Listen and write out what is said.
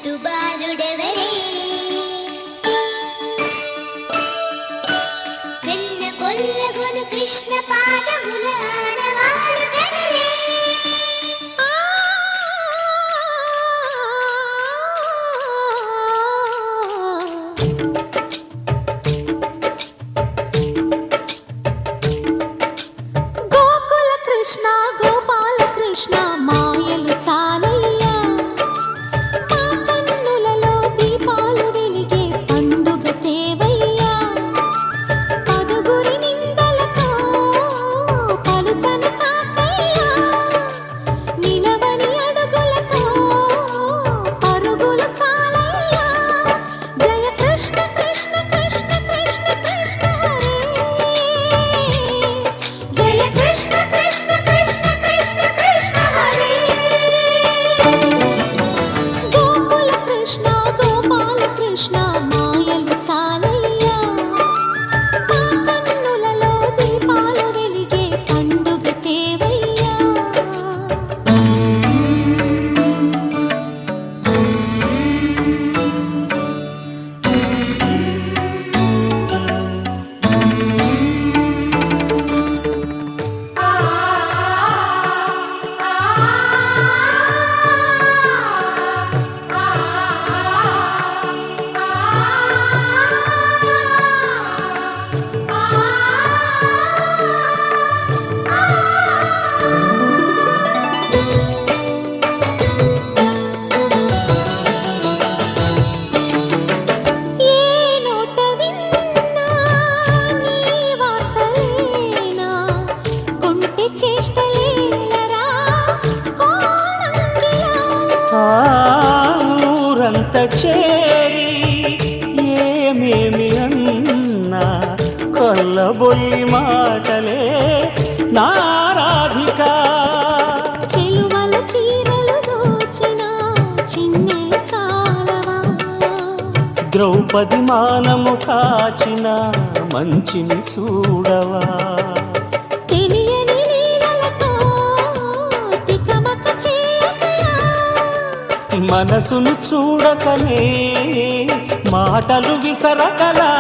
ముద్దు బాలుడెవరే వెన్న కొల్లగొను కృష్ణ పాదముల ఆడవాలుడెవరే గోకుల కృష్ణ గోపాల కృష్ణ మాయలు చాలయ్యా మా కన్నులలో దీపాలు వెలిగే పండుగ తేవయ్యా పదుగురి నిందలతో పలుచని కాకయ్యా నిలవని అడుగులతో పరుగులు చాలయ్యా జయ కృష్ణ కృష్ణ కృష్ణ కృష్ణ కృష్ణ హరే జయ కృష్ణ కృష్ణ కృష్ణ కృష్ణ కృష్ణ హరే గోకుల కృష్ణ గోపాల కృష్ణ మాయలు చాలయ్యా మా కన్నులలో దీపాలు వెలిగే పండుగ తేవయ్యా ఏ నోట విన్నా నీ వార్తలేనా కొంటె చేష్టలేలరా కోణంగిలా ఊరంత చేరి ఏమేమి అన్నా కొల్లబొల్లి మాటలే నారాధిక చెలువల చీరలు దోచిన చిన్నెలు చాలవా ద్రౌపది మానము కాచిన మంచిని చూడవా తెలియని లీలలతో తికమక చేయకయా మనసును చూడకనే మాటలు విసరకలా